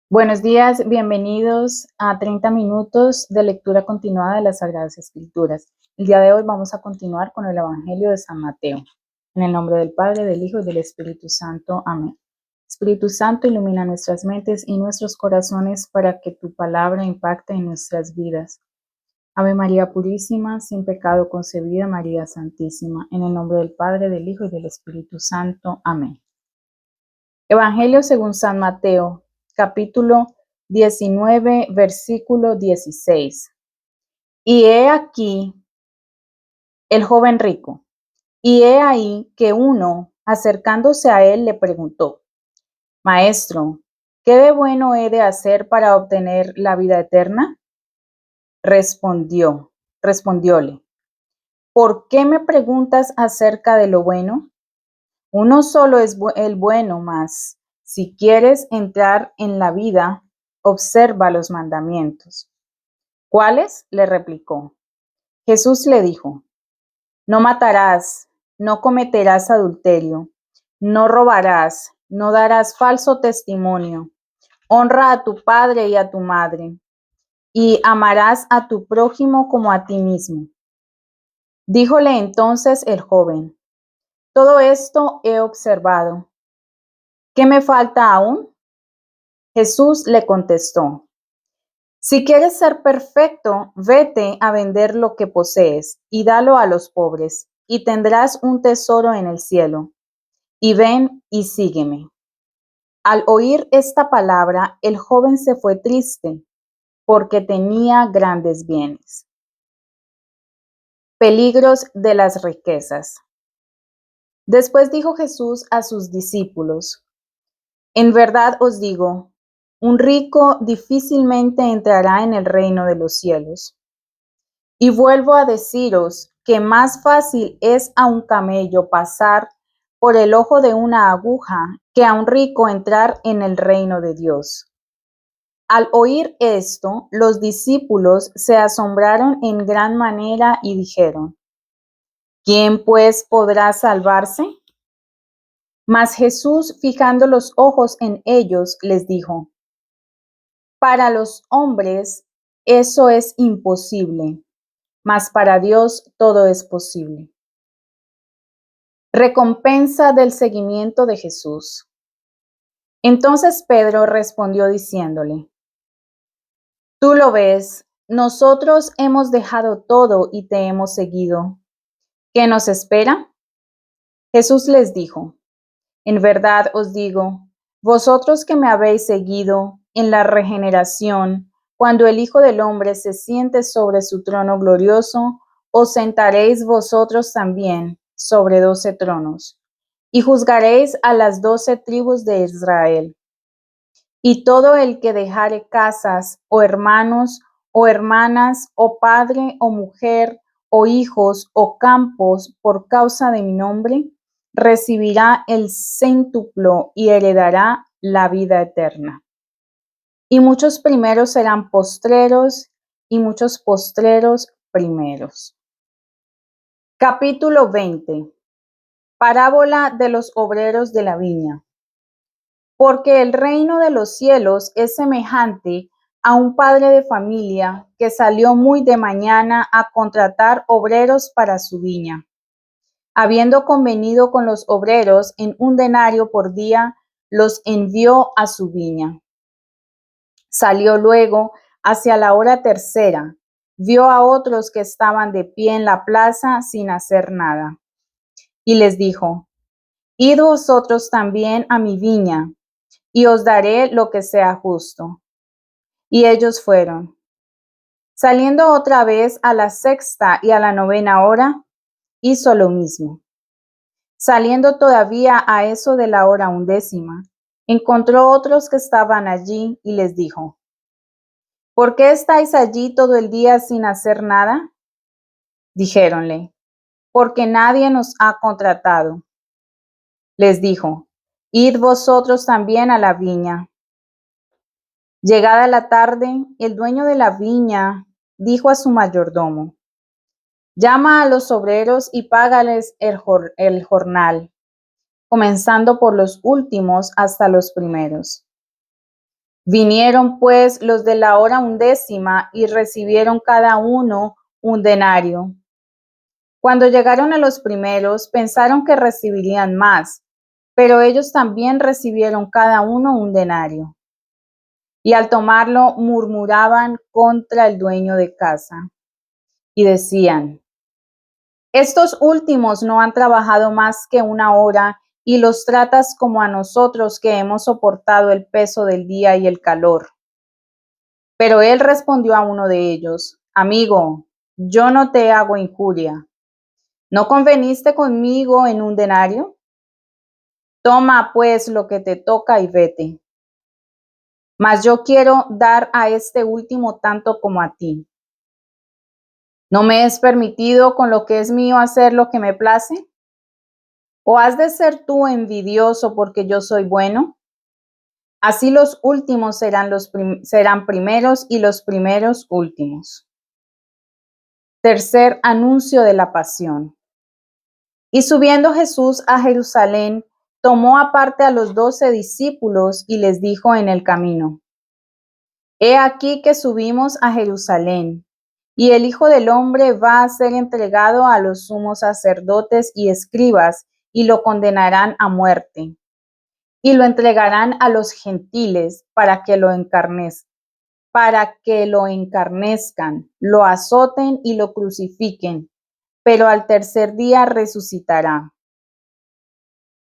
Buenos días, bienvenidos a 30 minutos de lectura continuada de las Sagradas Escrituras. El día de hoy vamos a continuar con el Evangelio de San Mateo. En el nombre del Padre, del Hijo y del Espíritu Santo. Amén. Espíritu Santo, ilumina nuestras mentes y nuestros corazones para que tu palabra impacte en nuestras vidas. Ave María Purísima, sin pecado concebida, María Santísima. En el nombre del Padre, del Hijo y del Espíritu Santo. Amén. Evangelio según San Mateo, capítulo 19, versículo 16. Y he aquí el joven rico, y he ahí que uno, acercándose a él, le preguntó: Maestro, ¿qué de bueno he de hacer para obtener la vida eterna? Respondióle: ¿por qué me preguntas acerca de lo bueno? Uno solo es el bueno, mas si quieres entrar en la vida, observa los mandamientos. ¿Cuáles? Le replicó. Jesús le dijo: no matarás, no cometerás adulterio, no robarás, no darás falso testimonio, honra a tu padre y a tu madre, y amarás a tu prójimo como a ti mismo. Díjole entonces el joven: todo esto he observado. ¿Qué me falta aún? Jesús le contestó: si quieres ser perfecto, vete a vender lo que posees y dalo a los pobres, y tendrás un tesoro en el cielo. Y ven y sígueme. Al oír esta palabra, el joven se fue triste, porque tenía grandes bienes. Peligros de las riquezas. Después dijo Jesús a sus discípulos: en verdad os digo, un rico difícilmente entrará en el reino de los cielos. Y vuelvo a deciros que más fácil es a un camello pasar por el ojo de una aguja que a un rico entrar en el reino de Dios. Al oír esto, los discípulos se asombraron en gran manera y dijeron: ¿quién pues podrá salvarse? Mas Jesús, fijando los ojos en ellos, les dijo: para los hombres eso es imposible, mas para Dios todo es posible. Recompensa del seguimiento de Jesús. Entonces Pedro respondió diciéndole: tú lo ves, nosotros hemos dejado todo y te hemos seguido. ¿Qué nos espera? Jesús les dijo: en verdad os digo, vosotros que me habéis seguido, en la regeneración, cuando el Hijo del Hombre se siente sobre su trono glorioso, os sentaréis vosotros también sobre 12 tronos, y juzgaréis a las 12 tribus de Israel. Y todo el que dejare casas, o hermanos, o hermanas, o padre, o mujer, o hijos, o campos, por causa de mi nombre, recibirá el céntuplo y heredará la vida eterna. Y muchos primeros serán postreros, y muchos postreros primeros. Capítulo 20. Parábola de los obreros de la viña. Porque el reino de los cielos es semejante a un padre de familia que salió muy de mañana a contratar obreros para su viña. Habiendo convenido con los obreros en 1 denario por día, los envió a su viña. Salió luego hacia la hora tercera, vio a otros que estaban de pie en la plaza sin hacer nada, y les dijo: id vosotros también a mi viña, y os daré lo que sea justo. Y ellos fueron. Saliendo otra vez a la 6ª y a la 9ª hora, hizo lo mismo. Saliendo todavía a eso de la hora 11ª, encontró otros que estaban allí y les dijo: ¿por qué estáis allí todo el día sin hacer nada? Dijéronle: porque nadie nos ha contratado. Les dijo: id vosotros también a la viña. Llegada la tarde, el dueño de la viña dijo a su mayordomo: llama a los obreros y págales el jornal, comenzando por los últimos hasta los primeros. Vinieron pues los de la hora 11 y recibieron cada uno un denario. Cuando llegaron a los primeros, pensaron que recibirían más, pero ellos también recibieron cada uno un denario. Y al tomarlo murmuraban contra el dueño de casa y decían: estos últimos no han trabajado más que una hora y los tratas como a nosotros que hemos soportado el peso del día y el calor. Pero él respondió a uno de ellos: amigo, yo no te hago injuria. ¿No conveniste conmigo en un denario? Toma pues lo que te toca y vete. Mas yo quiero dar a este último tanto como a ti. ¿No me es permitido con lo que es mío hacer lo que me place? ¿O has de ser tú envidioso porque yo soy bueno? Así los últimos serán primeros y los primeros últimos. Tercer anuncio de la pasión. Y subiendo Jesús a Jerusalén, tomó aparte a los 12 discípulos y les dijo en el camino: he aquí que subimos a Jerusalén, y el Hijo del Hombre va a ser entregado a los sumos sacerdotes y escribas, y lo condenarán a muerte, y lo entregarán a los gentiles para que lo encarnezcan, lo azoten y lo crucifiquen, pero al tercer día resucitará.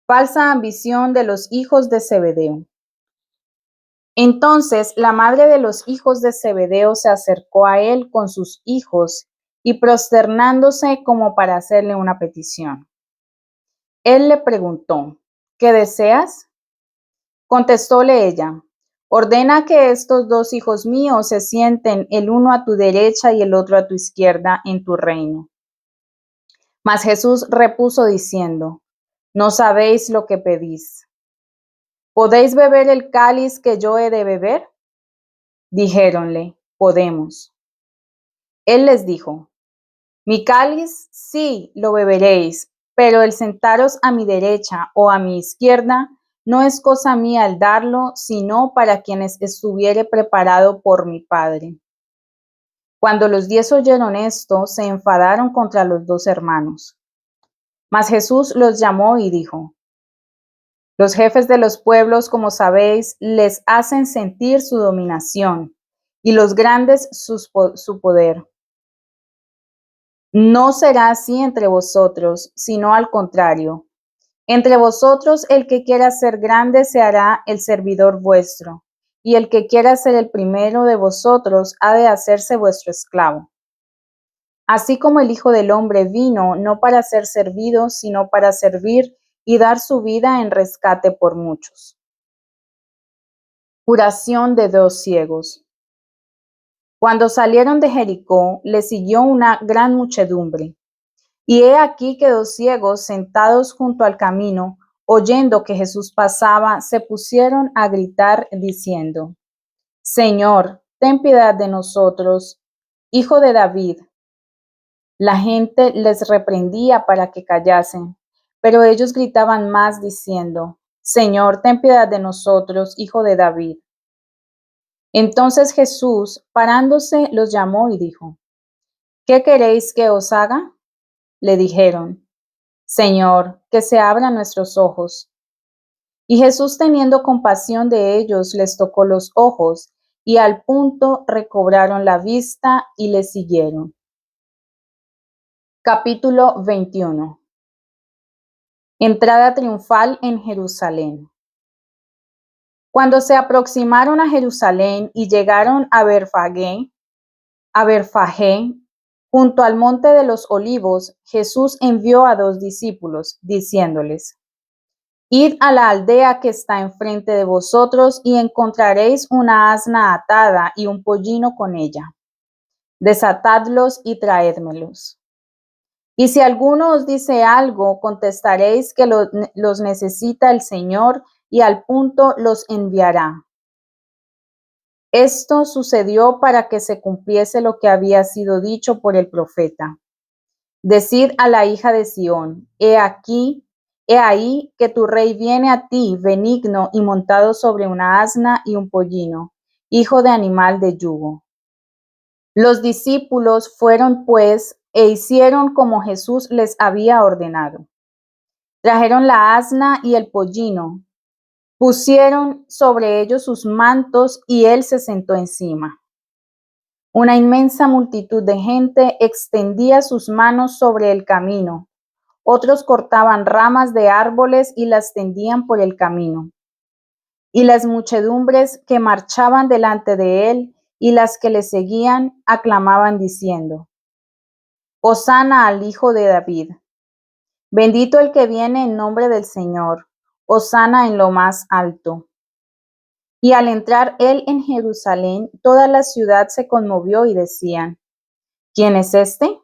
Falsa ambición de los hijos de Zebedeo. Entonces la madre de los hijos de Zebedeo se acercó a él con sus hijos y prosternándose como para hacerle una petición. Él le preguntó: ¿qué deseas? Contestóle ella: ordena que estos 2 hijos míos se sienten el uno a tu derecha y el otro a tu izquierda en tu reino. Mas Jesús repuso diciendo: no sabéis lo que pedís. ¿Podéis beber el cáliz que yo he de beber? Dijéronle: podemos. Él les dijo: mi cáliz sí lo beberéis, pero el sentaros a mi derecha o a mi izquierda no es cosa mía el darlo, sino para quienes estuviere preparado por mi Padre. Cuando los 10 oyeron esto, se enfadaron contra los 2 hermanos. Mas Jesús los llamó y dijo: los jefes de los pueblos, como sabéis, les hacen sentir su dominación, y los grandes su poder. No será así entre vosotros, sino al contrario. Entre vosotros el que quiera ser grande se hará el servidor vuestro, y el que quiera ser el primero de vosotros ha de hacerse vuestro esclavo. Así como el Hijo del Hombre vino no para ser servido, sino para servir y dar su vida en rescate por muchos. Curación de 2 ciegos. Cuando salieron de Jericó, le siguió una gran muchedumbre. Y he aquí que 2 ciegos sentados junto al camino, oyendo que Jesús pasaba, se pusieron a gritar diciendo: Señor, ten piedad de nosotros, Hijo de David. La gente les reprendía para que callasen, pero ellos gritaban más diciendo: Señor, ten piedad de nosotros, Hijo de David. Entonces Jesús, parándose, los llamó y dijo: ¿qué queréis que os haga? Le dijeron: Señor, que se abran nuestros ojos. Y Jesús, teniendo compasión de ellos, les tocó los ojos, y al punto recobraron la vista y le siguieron. Capítulo 21. Entrada triunfal en Jerusalén. Cuando se aproximaron a Jerusalén y llegaron a Betfagé, junto al monte de los olivos, Jesús envió a 2 discípulos, diciéndoles: id a la aldea que está enfrente de vosotros y encontraréis una asna atada y un pollino con ella. Desatadlos y traédmelos. Y si alguno os dice algo, contestaréis que los necesita el Señor y al punto los enviará. Esto sucedió para que se cumpliese lo que había sido dicho por el profeta. Decid a la hija de Sión: he aquí, He ahí que tu rey viene a ti, benigno y montado sobre una asna y un pollino, hijo de animal de yugo. Los discípulos fueron pues e hicieron como Jesús les había ordenado. Trajeron la asna y el pollino, pusieron sobre ellos sus mantos y él se sentó encima. Una inmensa multitud de gente extendía sus manos sobre el camino. Otros cortaban ramas de árboles y las tendían por el camino. Y las muchedumbres que marchaban delante de él y las que le seguían aclamaban diciendo: Hosana al Hijo de David. Bendito el que viene en nombre del Señor. Hosana en lo más alto. Y al entrar él en Jerusalén, toda la ciudad se conmovió y decían: ¿Quién es este?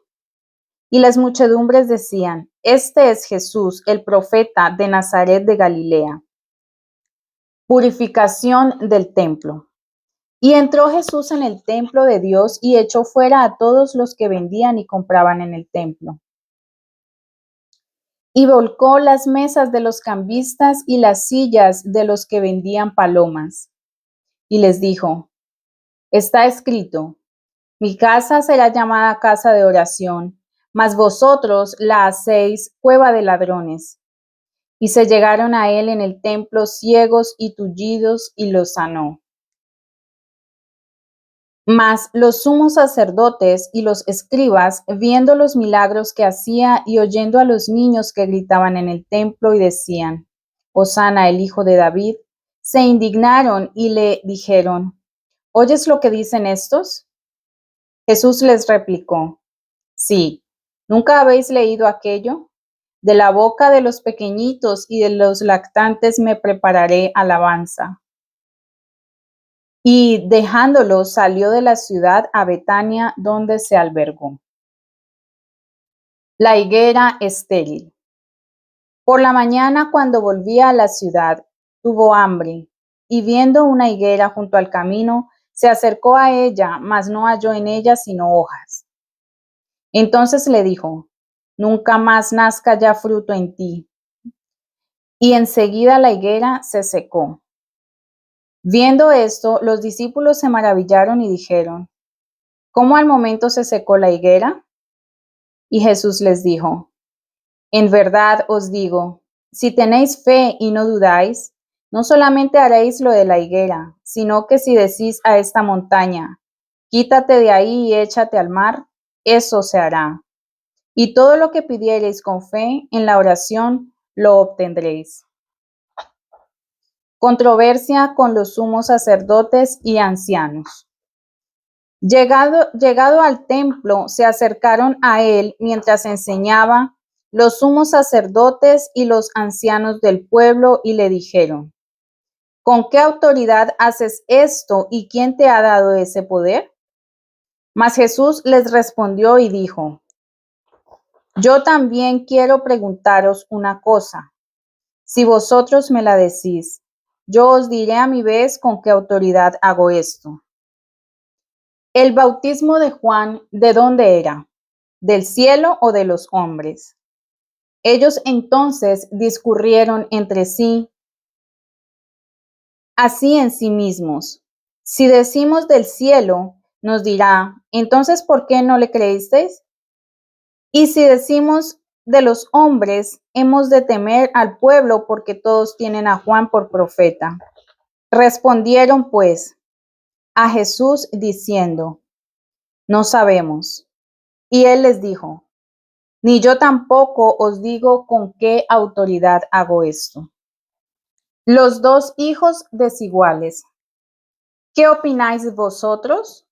Y las muchedumbres decían: Este es Jesús, el profeta de Nazaret de Galilea. Purificación del templo. Y entró Jesús en el templo de Dios y echó fuera a todos los que vendían y compraban en el templo. Y volcó las mesas de los cambistas y las sillas de los que vendían palomas. Y les dijo: Está escrito: Mi casa será llamada casa de oración, mas vosotros la hacéis cueva de ladrones. Y se llegaron a él en el templo ciegos y tullidos, y los sanó. Mas los sumos sacerdotes y los escribas, viendo los milagros que hacía y oyendo a los niños que gritaban en el templo y decían: Hosana el Hijo de David, se indignaron y le dijeron: ¿Oyes lo que dicen estos? Jesús les replicó: Sí, ¿nunca habéis leído aquello? De la boca de los pequeñitos y de los lactantes me prepararé alabanza. Y dejándolo salió de la ciudad a Betania, donde se albergó. La higuera estéril. Por la mañana, cuando volvía a la ciudad, tuvo hambre, y viendo una higuera junto al camino, se acercó a ella, mas no halló en ella sino hojas. Entonces le dijo: Nunca más nazca ya fruto en ti. Y enseguida la higuera se secó. Viendo esto, los discípulos se maravillaron y dijeron: ¿Cómo al momento se secó la higuera? Y Jesús les dijo: En verdad os digo, si tenéis fe y no dudáis, no solamente haréis lo de la higuera, sino que si decís a esta montaña: Quítate de ahí y échate al mar, eso se hará. Y todo lo que pidiereis con fe en la oración, lo obtendréis. Controversia con los sumos sacerdotes y ancianos. Llegado al templo, se acercaron a él mientras enseñaba los sumos sacerdotes y los ancianos del pueblo y le dijeron: ¿Con qué autoridad haces esto y quién te ha dado ese poder? Mas Jesús les respondió y dijo: Yo también quiero preguntaros una cosa. Si vosotros me la decís, yo os diré a mi vez con qué autoridad hago esto. El bautismo de Juan, ¿de dónde era? ¿Del cielo o de los hombres? Ellos entonces discurrieron entre sí, así en sí mismos. Si decimos del cielo, nos dirá: entonces, ¿por qué no le creísteis? Y si decimos de los hombres, hemos de temer al pueblo porque todos tienen a Juan por profeta. Respondieron pues a Jesús diciendo: No sabemos. Y él les dijo: Ni yo tampoco os digo con qué autoridad hago esto. Los dos hijos desiguales. ¿Qué opináis vosotros?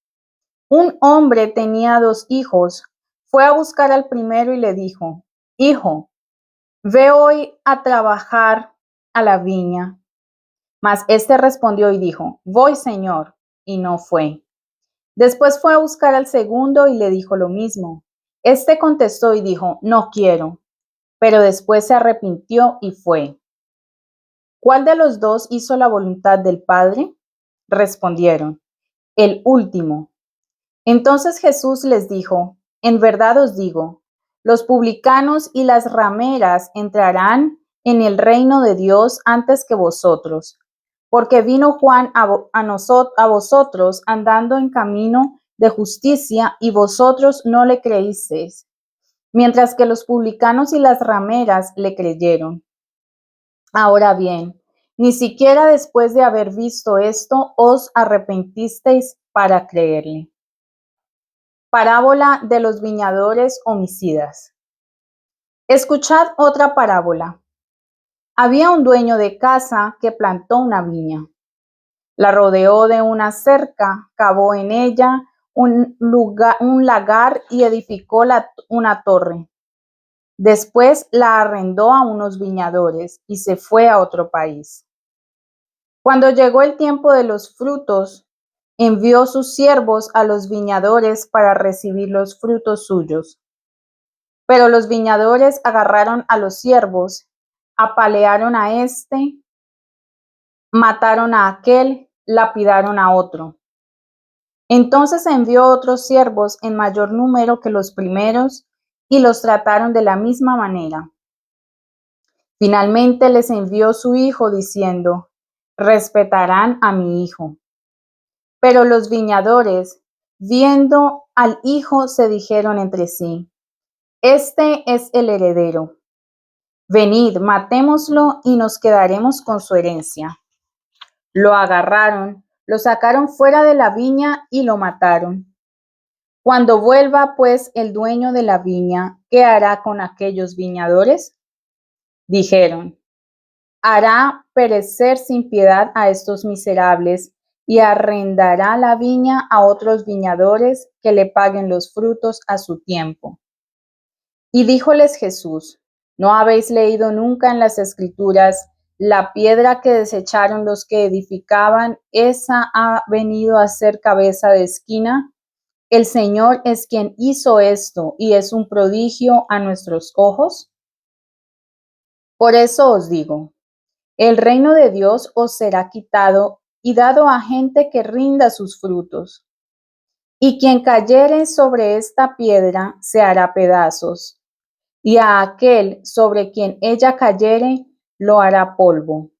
Un hombre tenía dos hijos. Fue a buscar al primero y le dijo: Hijo, ve hoy a trabajar a la viña. Mas éste respondió y dijo: Voy, Señor, y no fue. Después fue a buscar al segundo y le dijo lo mismo. Este contestó y dijo: No quiero. Pero después se arrepintió y fue. ¿Cuál de los dos hizo la voluntad del Padre? Respondieron: El último. Entonces Jesús les dijo: En verdad os digo, los publicanos y las rameras entrarán en el reino de Dios antes que vosotros, porque vino Juan a vosotros andando en camino de justicia y vosotros no le creísteis, mientras que los publicanos y las rameras le creyeron. Ahora bien, ni siquiera después de haber visto esto os arrepentisteis para creerle. Parábola de los viñadores homicidas. Escuchad otra parábola. Había un dueño de casa que plantó una viña. La rodeó de una cerca, cavó en ella un lagar y edificó una torre. Después la arrendó a unos viñadores y se fue a otro país. Cuando llegó el tiempo de los frutos, envió sus siervos a los viñadores para recibir los frutos suyos. Pero los viñadores agarraron a los siervos, apalearon a este, mataron a aquel, lapidaron a otro. Entonces envió otros siervos en mayor número que los primeros y los trataron de la misma manera. Finalmente les envió su hijo diciendo: respetarán a mi hijo. Pero los viñadores, viendo al hijo, se dijeron entre sí: este es el heredero. Venid, matémoslo y nos quedaremos con su herencia. Lo agarraron, lo sacaron fuera de la viña y lo mataron. Cuando vuelva pues el dueño de la viña, ¿qué hará con aquellos viñadores? Dijeron: hará perecer sin piedad a estos miserables y arrendará la viña a otros viñadores que le paguen los frutos a su tiempo. Y díjoles Jesús: ¿no habéis leído nunca en las Escrituras: la piedra que desecharon los que edificaban, esa ha venido a ser cabeza de esquina? El Señor es quien hizo esto y es un prodigio a nuestros ojos. Por eso os digo, el reino de Dios os será quitado y dado a gente que rinda sus frutos. Y quien cayere sobre esta piedra se hará pedazos, y a aquel sobre quien ella cayere lo hará polvo.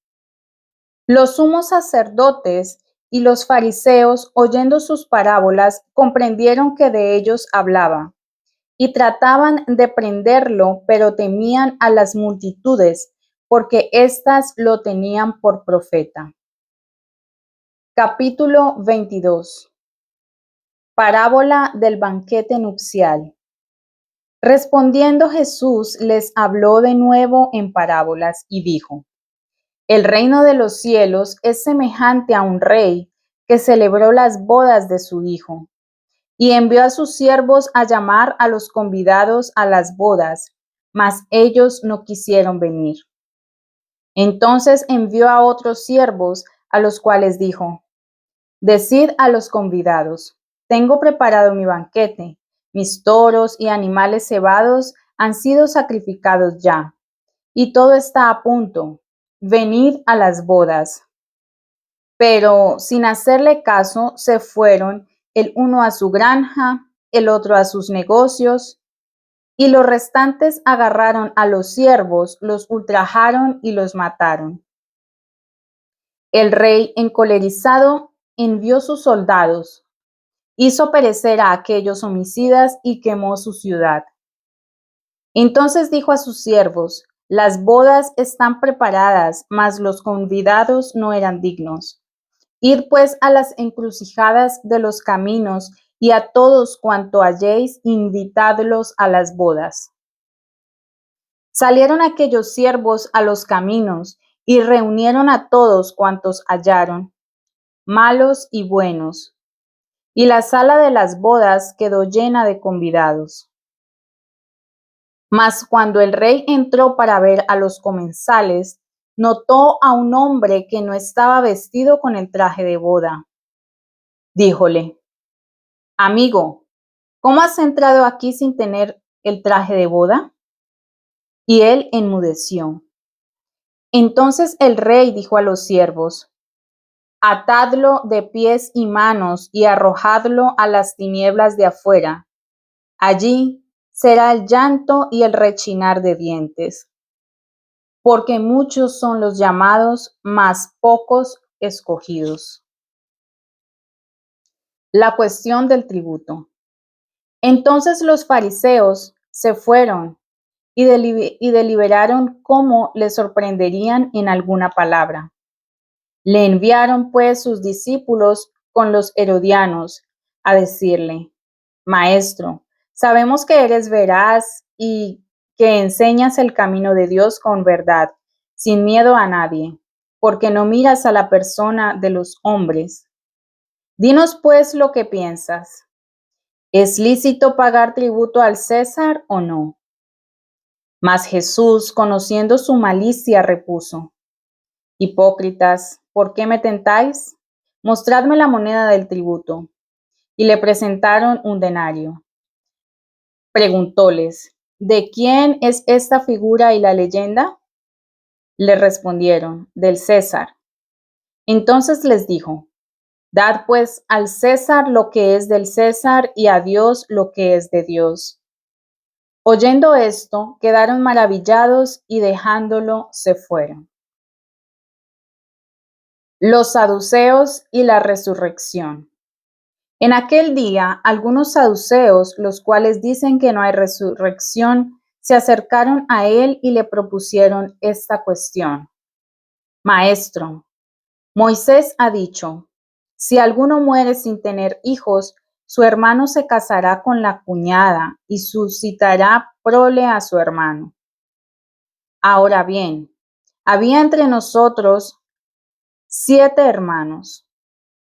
Los sumos sacerdotes y los fariseos, oyendo sus parábolas, comprendieron que de ellos hablaba, y trataban de prenderlo, pero temían a las multitudes, porque éstas lo tenían por profeta. Capítulo 22. Parábola del banquete nupcial. Respondiendo Jesús les habló de nuevo en parábolas y dijo: el reino de los cielos es semejante a un rey que celebró las bodas de su hijo y envió a sus siervos a llamar a los convidados a las bodas, mas ellos no quisieron venir. Entonces envió a otros siervos, a los cuales dijo: decid a los convidados: tengo preparado mi banquete, mis toros y animales cebados han sido sacrificados ya, y todo está a punto. Venid a las bodas. Pero sin hacerle caso, se fueron el uno a su granja, el otro a sus negocios, y los restantes agarraron a los siervos, los ultrajaron y los mataron. El rey, encolerizado, envió sus soldados, hizo perecer a aquellos homicidas y quemó su ciudad. Entonces dijo a sus siervos: las bodas están preparadas, mas los convidados no eran dignos. Id pues a las encrucijadas de los caminos y a todos cuanto halléis, invitadlos a las bodas. Salieron aquellos siervos a los caminos y reunieron a todos cuantos hallaron, malos y buenos, y la sala de las bodas quedó llena de convidados. Mas cuando el rey entró para ver a los comensales, notó a un hombre que no estaba vestido con el traje de boda. Díjole: amigo, ¿cómo has entrado aquí sin tener el traje de boda? Y él enmudeció. Entonces el rey dijo a los siervos: atadlo de pies y manos y arrojadlo a las tinieblas de afuera. Allí será el llanto y el rechinar de dientes. porque muchos son los llamados, mas pocos escogidos. La cuestión del tributo. Entonces los fariseos se fueron y deliberaron cómo le sorprenderían en alguna palabra. Le enviaron pues sus discípulos con los herodianos a decirle: Maestro, sabemos que eres veraz y que enseñas el camino de Dios con verdad, sin miedo a nadie, porque no miras a la persona de los hombres. Dinos pues lo que piensas. ¿Es lícito pagar tributo al César o no? Mas Jesús, conociendo su malicia, repuso: Hipócritas, ¿por qué me tentáis? Mostradme la moneda del tributo. Y le presentaron un denario. Preguntóles: ¿De quién es esta figura y la leyenda? Le respondieron: del César. Entonces les dijo: Dad pues al César lo que es del César y a Dios lo que es de Dios. Oyendo esto, quedaron maravillados y dejándolo se fueron. Los saduceos y la resurrección. En aquel día, algunos saduceos, los cuales dicen que no hay resurrección, se acercaron a él y le propusieron esta cuestión: Maestro, Moisés ha dicho, si alguno muere sin tener hijos, su hermano se casará con la cuñada y suscitará prole a su hermano. Ahora bien, había entre nosotros 7 hermanos.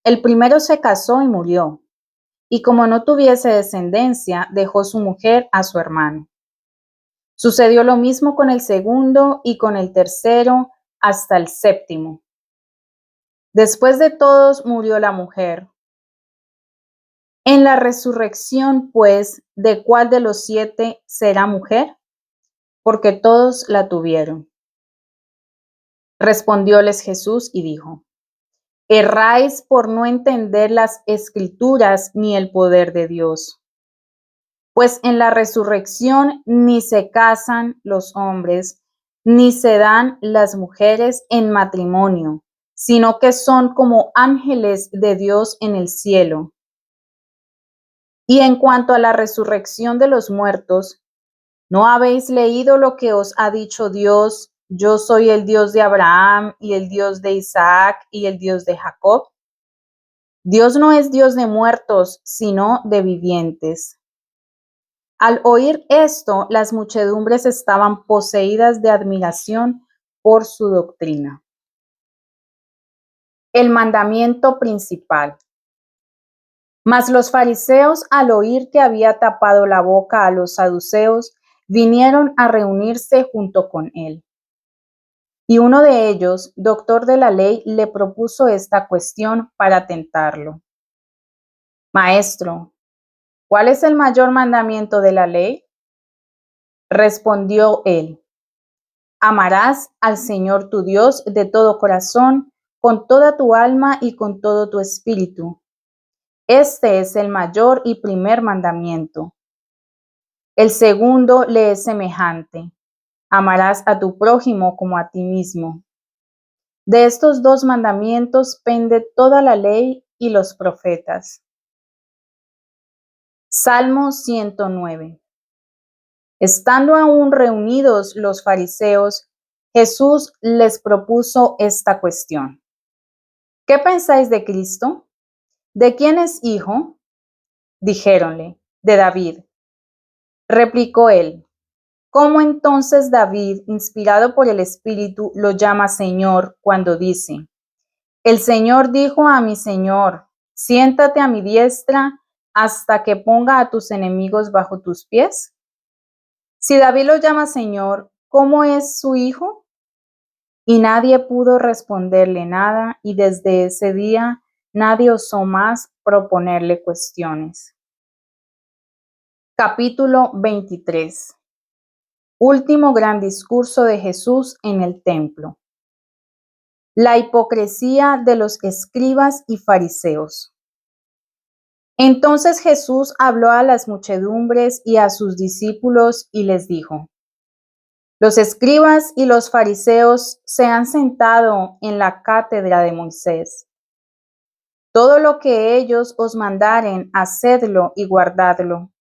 El primero se casó y murió, y como no tuviese descendencia, dejó su mujer a su hermano. Sucedió lo mismo con el segundo y con el tercero hasta el séptimo. Después de todos murió la mujer. En la resurrección, pues, ¿de cuál de los 7 será mujer? Porque todos la tuvieron. Respondióles Jesús y dijo: Erráis por no entender las Escrituras ni el poder de Dios. Pues en la resurrección ni se casan los hombres, ni se dan las mujeres en matrimonio, sino que son como ángeles de Dios en el cielo. Y en cuanto a la resurrección de los muertos, ¿no habéis leído lo que os ha dicho Dios? Yo soy el Dios de Abraham y el Dios de Isaac y el Dios de Jacob. Dios no es Dios de muertos, sino de vivientes. Al oír esto, las muchedumbres estaban poseídas de admiración por su doctrina. El mandamiento principal. Mas los fariseos, al oír que había tapado la boca a los saduceos, vinieron a reunirse junto con él. Y uno de ellos, doctor de la ley, le propuso esta cuestión para tentarlo. Maestro, ¿cuál es el mayor mandamiento de la ley? Respondió él: Amarás al Señor tu Dios de todo corazón, con toda tu alma y con todo tu espíritu. Este es el mayor y primer mandamiento. El segundo le es semejante: amarás a tu prójimo como a ti mismo. De estos 2 mandamientos pende toda la ley y los profetas. Salmo 109. Estando aún reunidos los fariseos, Jesús les propuso esta cuestión: ¿Qué pensáis de Cristo? ¿De quién es hijo? Dijéronle: de David. Replicó él: ¿Cómo entonces David, inspirado por el Espíritu, lo llama Señor cuando dice: El Señor dijo a mi Señor, siéntate a mi diestra hasta que ponga a tus enemigos bajo tus pies? Si David lo llama Señor, ¿cómo es su hijo? Y nadie pudo responderle nada, y desde ese día nadie osó más proponerle cuestiones. Capítulo 23. Último gran discurso de Jesús en el templo. La hipocresía de los escribas y fariseos. Entonces Jesús habló a las muchedumbres y a sus discípulos y les dijo: Los escribas y los fariseos se han sentado en la cátedra de Moisés. Todo lo que ellos os mandaren, hacedlo y guardadlo.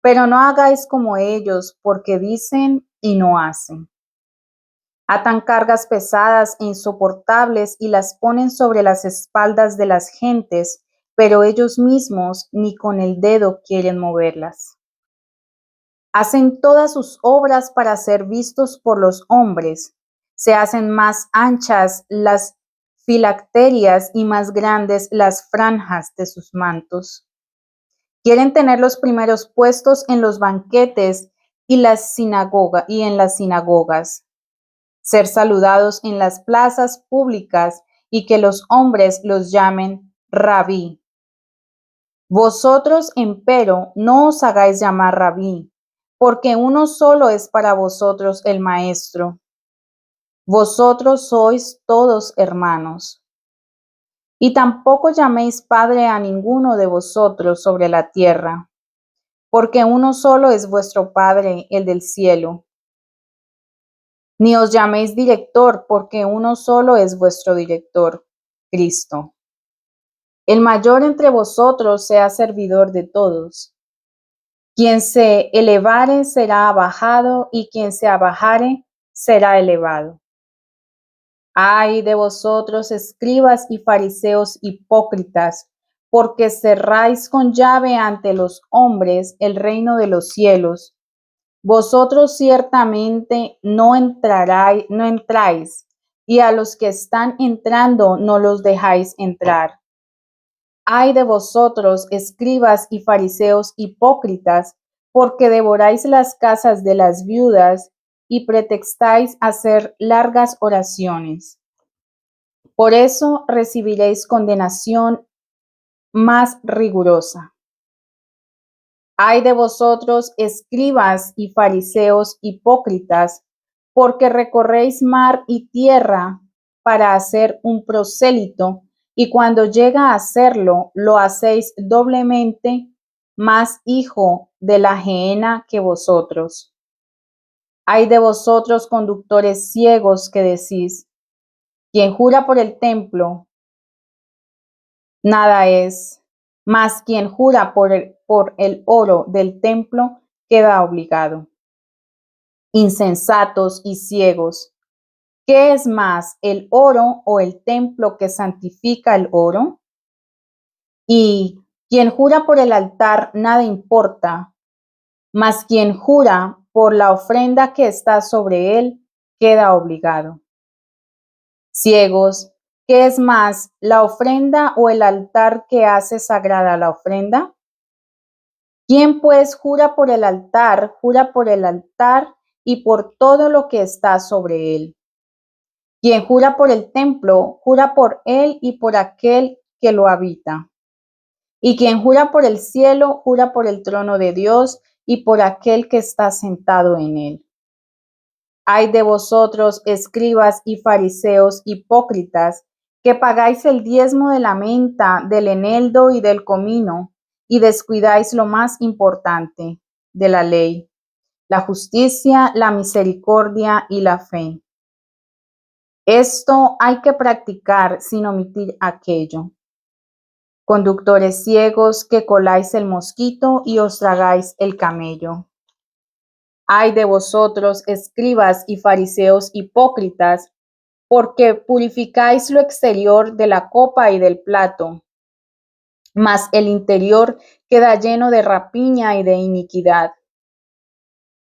Pero no hagáis como ellos, porque dicen y no hacen. Atan cargas pesadas e insoportables y las ponen sobre las espaldas de las gentes, pero ellos mismos ni con el dedo quieren moverlas. Hacen todas sus obras para ser vistos por los hombres. Se hacen más anchas las filacterias y más grandes las franjas de sus mantos. Quieren tener los primeros puestos en los banquetes y en las sinagogas, ser saludados en las plazas públicas y que los hombres los llamen rabí. Vosotros, empero, no os hagáis llamar rabí, porque uno solo es para vosotros el Maestro. Vosotros sois todos hermanos. Y tampoco llaméis Padre a ninguno de vosotros sobre la tierra, porque uno solo es vuestro Padre, el del cielo. Ni os llaméis director, porque uno solo es vuestro director, Cristo. El mayor entre vosotros sea servidor de todos. Quien se elevare será abajado, y quien se abajare será elevado. Ay de vosotros, escribas y fariseos hipócritas, porque cerráis con llave ante los hombres el reino de los cielos. Vosotros ciertamente no entráis, y a los que están entrando no los dejáis entrar. Ay de vosotros, escribas y fariseos hipócritas, porque devoráis las casas de las viudas y pretextáis hacer largas oraciones. Por eso recibiréis condenación más rigurosa. Ay de vosotros, escribas y fariseos hipócritas, porque recorréis mar y tierra para hacer un prosélito, y cuando llega a hacerlo, lo hacéis doblemente más hijo de la gehenna que vosotros. Ay de vosotros, conductores ciegos, que decís: quien jura por el templo, nada es, mas quien jura por el oro del templo queda obligado. Insensatos y ciegos, ¿qué es más, el oro o el templo que santifica el oro? Y quien jura por el altar nada importa, mas quien jura por la ofrenda que está sobre él queda obligado. Ciegos, ¿qué es más, la ofrenda o el altar que hace sagrada la ofrenda? ¿Quién pues jura por el altar y por todo lo que está sobre él? Quien jura por el templo, jura por él y por aquel que lo habita. Y quien jura por el cielo, jura por el trono de Dios y por aquel que está sentado en él. Ay de vosotros, escribas y fariseos hipócritas, que pagáis el diezmo de la menta, del eneldo y del comino, y descuidáis lo más importante de la ley, la justicia, la misericordia y la fe. Esto hay que practicar sin omitir aquello. Conductores ciegos, que coláis el mosquito y os tragáis el camello. Ay de vosotros, escribas y fariseos hipócritas, porque purificáis lo exterior de la copa y del plato, mas el interior queda lleno de rapiña y de iniquidad.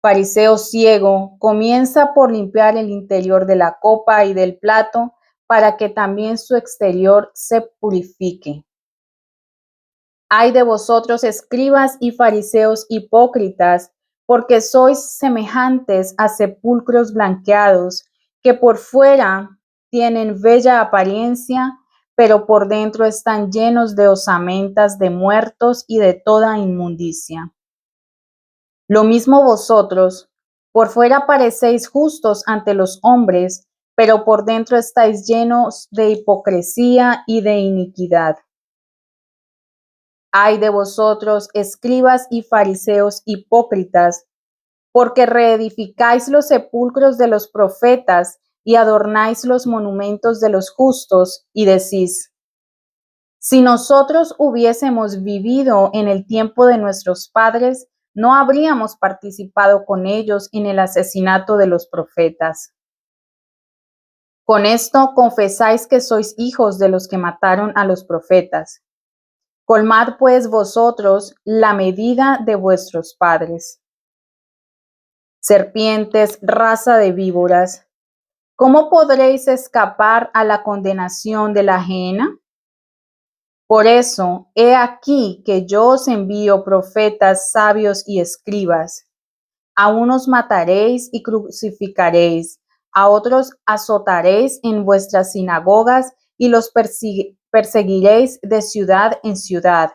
Fariseo ciego, comienza por limpiar el interior de la copa y del plato, para que también su exterior se purifique. Ay de vosotros, escribas y fariseos hipócritas, porque sois semejantes a sepulcros blanqueados, que por fuera tienen bella apariencia, pero por dentro están llenos de osamentas de muertos y de toda inmundicia. Lo mismo vosotros, por fuera parecéis justos ante los hombres, pero por dentro estáis llenos de hipocresía y de iniquidad. Ay de vosotros, escribas y fariseos hipócritas, porque reedificáis los sepulcros de los profetas y adornáis los monumentos de los justos, y decís: si nosotros hubiésemos vivido en el tiempo de nuestros padres, no habríamos participado con ellos en el asesinato de los profetas. Con esto confesáis que sois hijos de los que mataron a los profetas. Colmad pues vosotros la medida de vuestros padres. Serpientes, raza de víboras, ¿cómo podréis escapar a la condenación de la ajena? Por eso, he aquí que yo os envío profetas, sabios y escribas. A unos mataréis y crucificaréis, a otros azotaréis en vuestras sinagogas y los perseguiréis de ciudad en ciudad,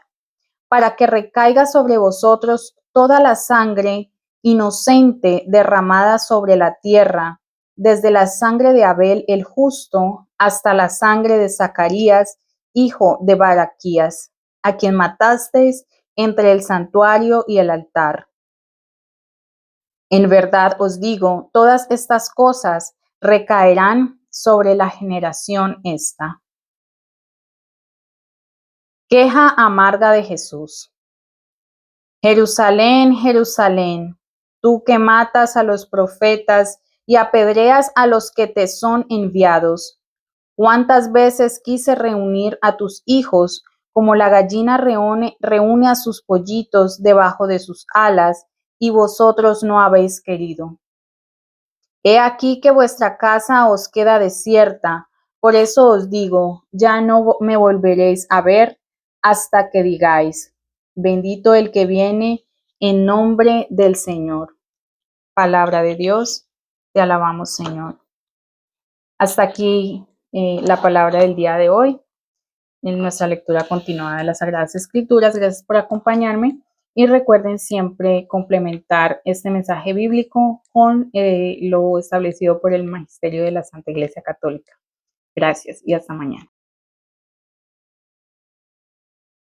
para que recaiga sobre vosotros toda la sangre inocente derramada sobre la tierra, desde la sangre de Abel el justo hasta la sangre de Zacarías, hijo de Baraquías, a quien matasteis entre el santuario y el altar. En verdad os digo, todas estas cosas recaerán sobre la generación esta. Queja amarga de Jesús. Jerusalén, Jerusalén, tú que matas a los profetas y apedreas a los que te son enviados. ¿Cuántas veces quise reunir a tus hijos como la gallina reúne a sus pollitos debajo de sus alas, y vosotros no habéis querido? He aquí que vuestra casa os queda desierta, por eso os digo, ya no me volveréis a ver hasta que digáis: bendito el que viene en nombre del Señor. Palabra de Dios, te alabamos, Señor. Hasta aquí la palabra del día de hoy, en nuestra lectura continuada de las Sagradas Escrituras. Gracias por acompañarme y recuerden siempre complementar este mensaje bíblico con lo establecido por el Magisterio de la Santa Iglesia Católica. Gracias y hasta mañana.